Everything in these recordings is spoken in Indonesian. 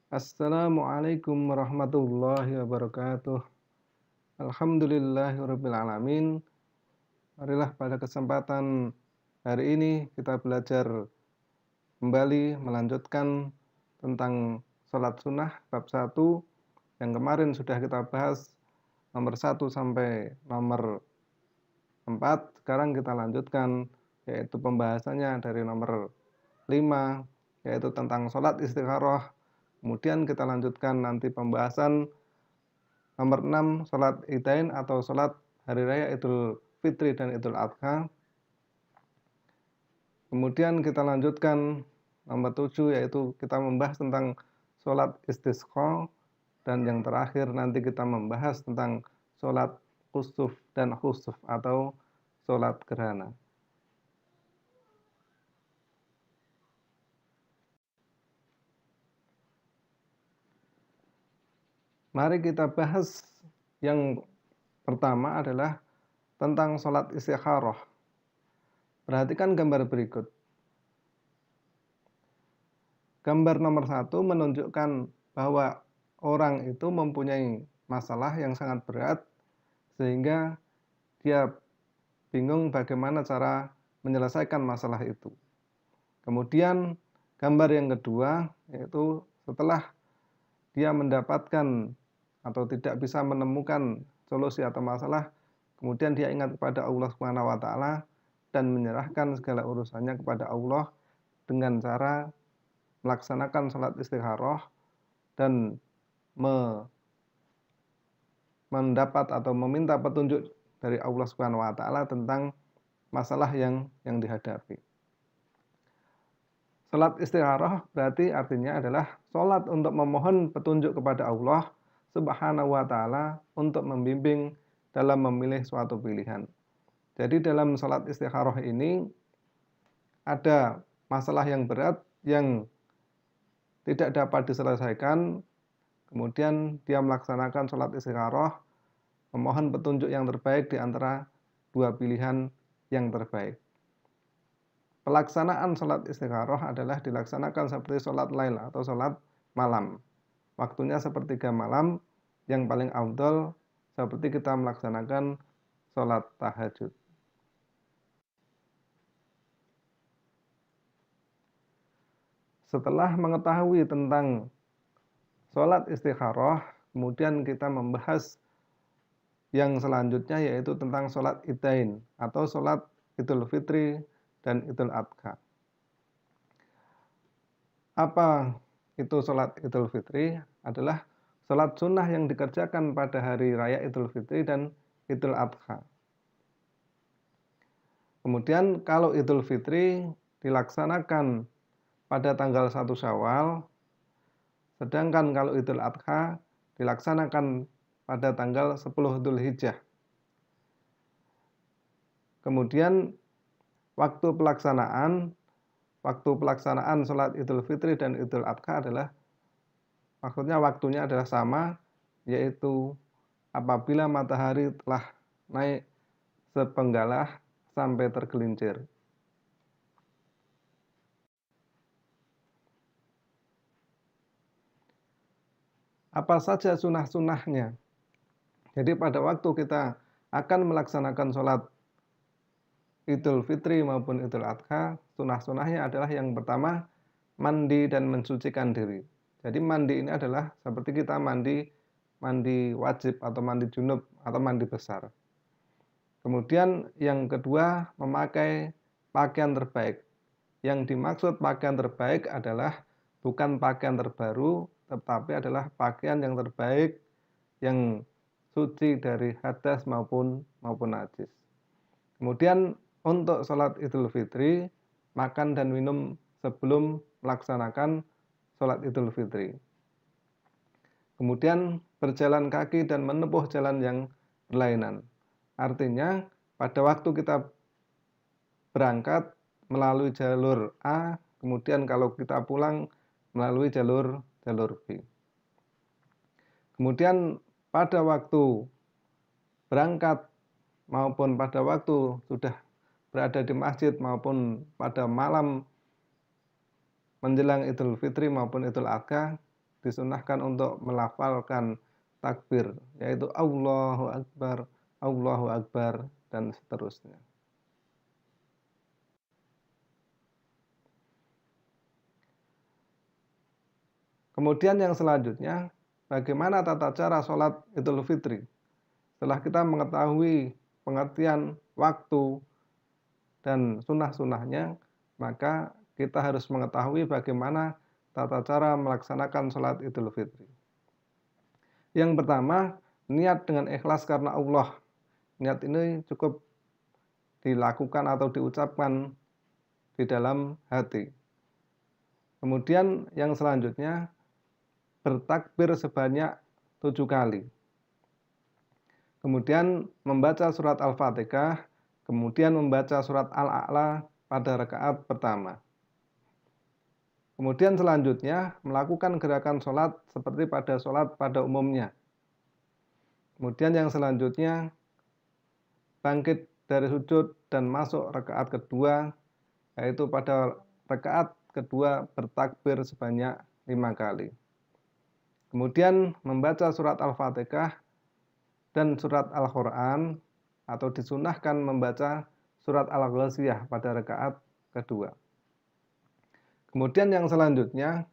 Assalamualaikum warahmatullahi wabarakatuh. Alhamdulillahirabbil alamin. Marilah pada kesempatan hari ini kita belajar kembali melanjutkan tentang salat sunnah bab 1 yang kemarin sudah kita bahas nomor 1 sampai nomor 4. Sekarang kita lanjutkan yaitu pembahasannya dari nomor 5 yaitu tentang salat istikharah. Kemudian kita lanjutkan nanti pembahasan nomor 6, salat Idain atau salat hari raya Idul Fitri dan Idul Adha. Kemudian kita lanjutkan nomor 7 yaitu kita membahas tentang salat istisqa, dan yang terakhir nanti kita membahas tentang salat kusuf dan khusuf atau salat gerhana. Mari kita bahas yang pertama adalah tentang salat istikharah. Perhatikan gambar berikut. Gambar nomor 1 menunjukkan bahwa orang itu mempunyai masalah yang sangat berat sehingga dia bingung bagaimana cara menyelesaikan masalah itu. Kemudian gambar yang kedua yaitu setelah dia mendapatkan atau tidak bisa menemukan solusi atau masalah, kemudian dia ingat kepada Allah Subhanahu wa taala dan menyerahkan segala urusannya kepada Allah dengan cara melaksanakan salat istikharah dan mendapat atau meminta petunjuk dari Allah Subhanahu wa taala tentang masalah yang dihadapi. Salat istikharah berarti artinya adalah salat untuk memohon petunjuk kepada Allah Subhanahu wa taala untuk membimbing dalam memilih suatu pilihan. Jadi dalam salat istikharah ini ada masalah yang berat yang tidak dapat diselesaikan, kemudian dia melaksanakan salat istikharah, memohon petunjuk yang terbaik di antara dua pilihan yang terbaik. Pelaksanaan salat istikharah adalah dilaksanakan seperti salat lail atau salat malam. Waktunya sepertiga malam, yang paling afdal seperti kita melaksanakan salat tahajud. Setelah mengetahui tentang salat istikharah, kemudian kita membahas yang selanjutnya yaitu tentang salat Idain atau salat Idul Fitri dan Idul Adha. Apa itu salat Idul Fitri? Adalah salat sunnah yang dikerjakan pada hari raya Idul Fitri dan Idul Adha. Kemudian kalau Idul Fitri dilaksanakan pada tanggal 1 Syawal, sedangkan kalau Idul Adha dilaksanakan pada tanggal 10 Dzulhijjah. Kemudian waktu pelaksanaan salat Idul Fitri dan Idul Adha adalah waktunya adalah sama, yaitu apabila matahari telah naik sepenggalah sampai tergelincir. Apa saja sunnah-sunnahnya? Jadi pada waktu kita akan melaksanakan salat Idul Fitri maupun Idul Adha, sunnah-sunnahnya adalah yang pertama, mandi dan mensucikan diri. Jadi mandi ini adalah seperti kita mandi wajib atau mandi junub atau mandi besar. Kemudian yang kedua, memakai pakaian terbaik. Yang dimaksud pakaian terbaik adalah bukan pakaian terbaru, tetapi adalah pakaian yang terbaik yang suci dari hadas maupun najis. Kemudian untuk salat Idul Fitri, makan dan minum sebelum melaksanakan salat Idul Fitri. Kemudian berjalan kaki dan menempuh jalan yang berlainan. Artinya pada waktu kita berangkat melalui jalur A, kemudian kalau kita pulang melalui jalur B. Kemudian pada waktu berangkat maupun pada waktu sudah berada di masjid maupun pada malam menjelang Idul Fitri maupun Idul Adha, disunahkan untuk melafalkan takbir, yaitu Allahu Akbar, dan seterusnya. Kemudian yang selanjutnya, bagaimana tata cara sholat Idul Fitri? Setelah kita mengetahui pengertian waktu dan sunnah-sunnahnya, maka kita harus mengetahui bagaimana tata cara melaksanakan sholat Idul Fitri. Yang pertama, niat dengan ikhlas karena Allah. Niat ini cukup dilakukan atau diucapkan di dalam hati. Kemudian yang selanjutnya, bertakbir sebanyak 7 kali. Kemudian membaca surat Al-Fatihah, kemudian membaca surat Al-A'la pada rakaat pertama. Kemudian selanjutnya melakukan gerakan sholat seperti pada sholat pada umumnya. Kemudian yang selanjutnya bangkit dari sujud dan masuk rakaat kedua, yaitu pada rakaat kedua bertakbir sebanyak 5 kali. Kemudian membaca surat Al-Fatihah dan surat Al-Quran, atau disunahkan membaca surat Al-Ghasyiyah pada rakaat kedua. Kemudian yang selanjutnya,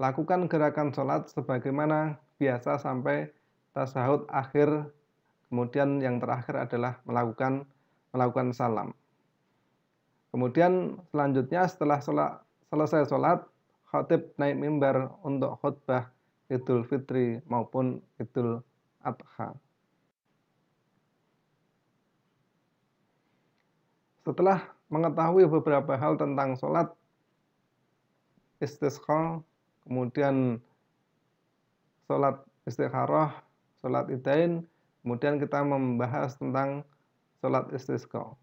lakukan gerakan sholat sebagaimana biasa sampai tasyahud akhir. Kemudian yang terakhir adalah melakukan salam. Kemudian selanjutnya setelah selesai sholat, khatib naik mimbar untuk khutbah Idul Fitri maupun Idul Adha. Setelah mengetahui beberapa hal tentang sholat istisqa, kemudian sholat istikharah, sholat idain, kemudian kita membahas tentang sholat istisqa.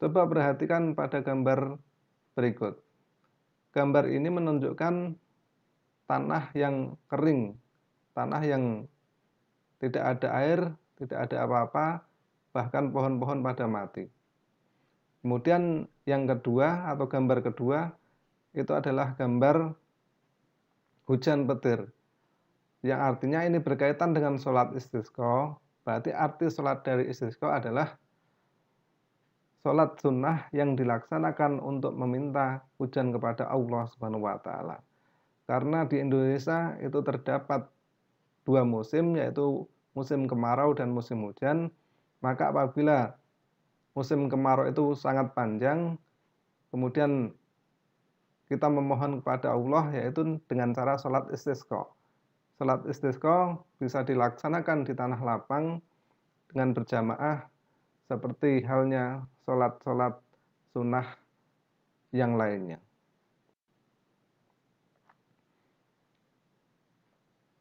Coba perhatikan pada gambar berikut. Gambar ini menunjukkan tanah yang kering, tanah yang tidak ada air, tidak ada apa-apa, bahkan pohon-pohon pada mati. Kemudian yang kedua atau gambar kedua itu adalah gambar hujan petir, yang artinya ini berkaitan dengan sholat istisqa. Berarti arti sholat dari istisqa adalah sholat sunnah yang dilaksanakan untuk meminta hujan kepada Allah Subhanahu wa Ta'ala. Karena di Indonesia itu terdapat 2 musim, yaitu musim kemarau dan musim hujan. Maka apabila musim kemarau itu sangat panjang, kemudian kita memohon kepada Allah, yaitu dengan cara sholat istisqa. Sholat istisqa bisa dilaksanakan di tanah lapang dengan berjamaah, seperti halnya sholat-sholat sunnah yang lainnya.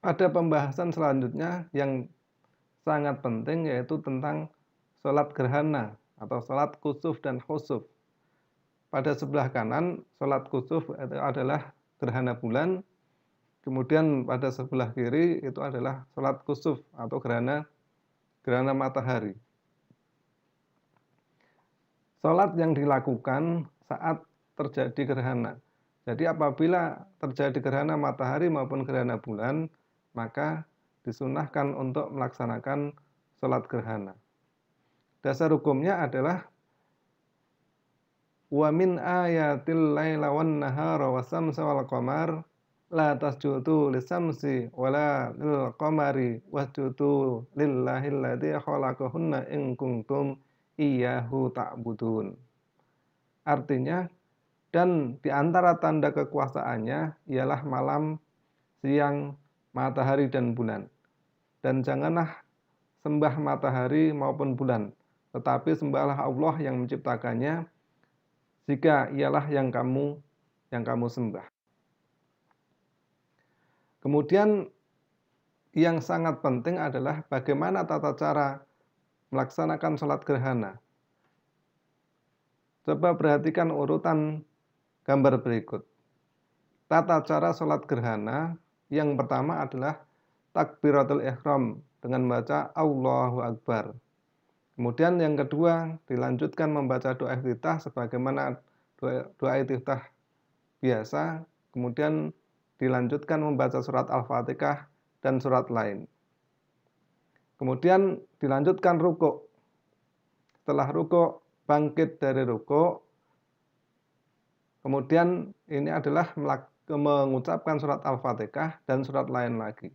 Pada pembahasan selanjutnya yang sangat penting, yaitu tentang sholat gerhana atau sholat kusuf dan khusuf. Pada sebelah kanan sholat kusuf itu adalah gerhana bulan, kemudian pada sebelah kiri itu adalah sholat kusuf atau gerhana matahari. Sholat yang dilakukan saat terjadi gerhana. Jadi apabila terjadi gerhana matahari maupun gerhana bulan, maka disunahkan untuk melaksanakan sholat gerhana. Dasar hukumnya adalah wa min ayatil laila wan nahara wasamsa wal qamar la tasjudu lisamsi wala lil qamari wasjudu lillahi alladzi khalaqahunna in kuntum iyyahu ta'budun. Artinya, dan di antara tanda kekuasaannya ialah malam, siang, matahari dan bulan. Dan janganlah sembah matahari maupun bulan, tetapi sembahlah Allah yang menciptakannya, jika ialah yang kamu sembah. Kemudian yang sangat penting adalah bagaimana tata cara melaksanakan sholat gerhana. Coba perhatikan urutan gambar berikut. Tata cara sholat gerhana yang pertama adalah takbiratul ihram dengan membaca Allahu Akbar. Kemudian yang kedua dilanjutkan membaca doa iftitah sebagaimana doa iftitah biasa. Kemudian dilanjutkan membaca surat Al-Fatihah dan surat lain. Kemudian dilanjutkan rukuk. Setelah rukuk, bangkit dari rukuk. Kemudian ini adalah mengucapkan surat Al-Fatihah dan surat lain lagi.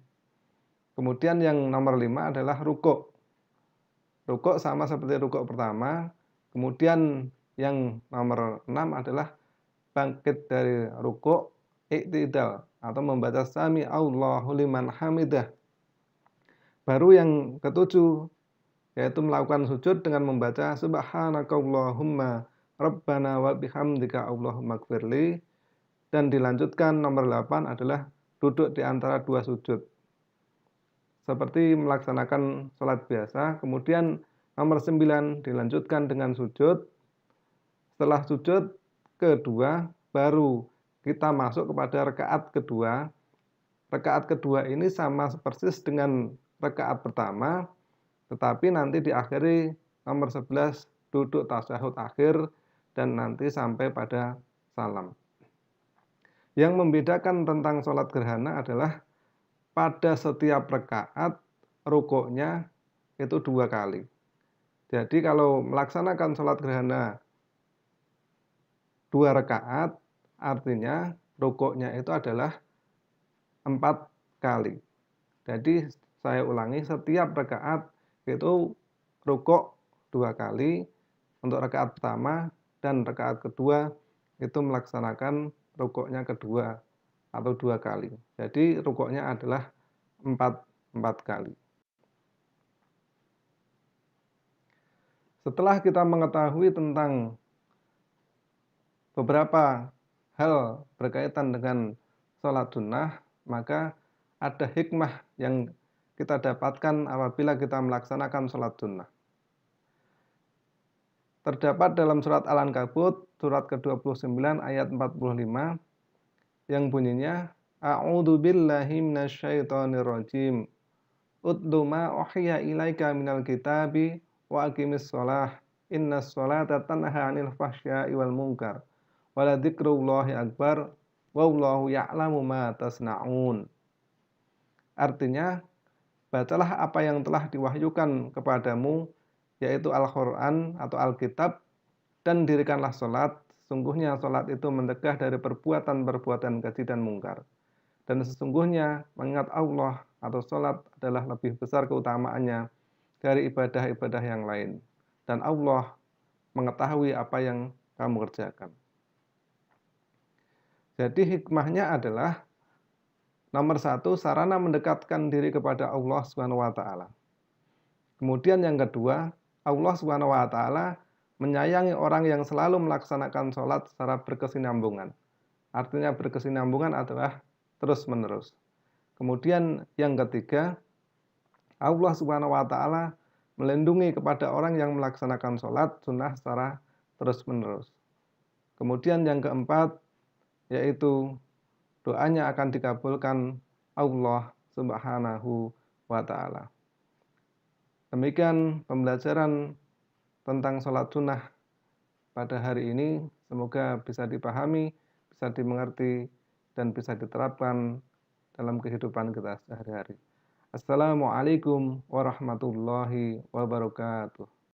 Kemudian yang nomor 5 adalah rukuk. Rukuk sama seperti rukuk pertama. Kemudian yang nomor 6 adalah bangkit dari rukuk, i'tidal atau membaca sami Allahu liman hamidah. Baru yang ketujuh, yaitu melakukan sujud dengan membaca subhanakallahumma rabbana wa bihamdika Allahumma gfirli. Dan dilanjutkan nomor 8 adalah duduk di antara dua sujud. Seperti melaksanakan sholat biasa. Kemudian nomor 9 dilanjutkan dengan sujud. Setelah sujud kedua, baru kita masuk kepada rakaat kedua. Rakaat kedua ini sama persis dengan rakaat pertama, tetapi nanti diakhiri nomor 11 duduk tasyahud akhir dan nanti sampai pada salam. Yang membedakan tentang sholat gerhana adalah pada setiap rakaat rukuknya itu 2 kali. Jadi kalau melaksanakan sholat gerhana 2 rakaat, artinya rukuknya itu adalah 4 kali. Jadi saya ulangi, setiap rakaat itu rukuk 2 kali untuk rakaat pertama, dan rakaat kedua itu melaksanakan rukuknya kedua atau 2 kali. Jadi rukuknya adalah 4 kali. Setelah kita mengetahui tentang beberapa hal berkaitan dengan sholat sunnah, maka ada hikmah yang kita dapatkan apabila kita melaksanakan sholat sunnah. Terdapat dalam surat Al-Ankabut, surat ke-29 ayat 45, yang bunyinya, A'udzu billahi minasyaitonir rajim. Utlu ma uhiya ilaika minal kitabi wa aqimis shalah. Innas sholata tanha 'anil fahsya'i wal munkar. Wala dzikrullahi akbar, wallahu ya'lamu ma tasna'un. Artinya, bacalah apa yang telah diwahyukan kepadamu, yaitu Al-Quran atau Alkitab, dan dirikanlah sholat. Sesungguhnya sholat itu mencegah dari perbuatan-perbuatan keji dan mungkar. Dan sesungguhnya mengingat Allah atau sholat adalah lebih besar keutamaannya dari ibadah-ibadah yang lain. Dan Allah mengetahui apa yang kamu kerjakan. Jadi hikmahnya adalah nomor 1, sarana mendekatkan diri kepada Allah SWT. Kemudian yang kedua, Allah SWT menyayangi orang yang selalu melaksanakan sholat secara berkesinambungan. Artinya berkesinambungan adalah terus-menerus. Kemudian yang ketiga, Allah SWT melindungi kepada orang yang melaksanakan sholat sunnah secara terus-menerus. Kemudian yang keempat, yaitu doanya akan dikabulkan Allah Subhanahu wa ta'ala. Demikian pembelajaran tentang sholat sunnah pada hari ini. Semoga bisa dipahami, bisa dimengerti, dan bisa diterapkan dalam kehidupan kita sehari-hari. Assalamualaikum warahmatullahi wabarakatuh.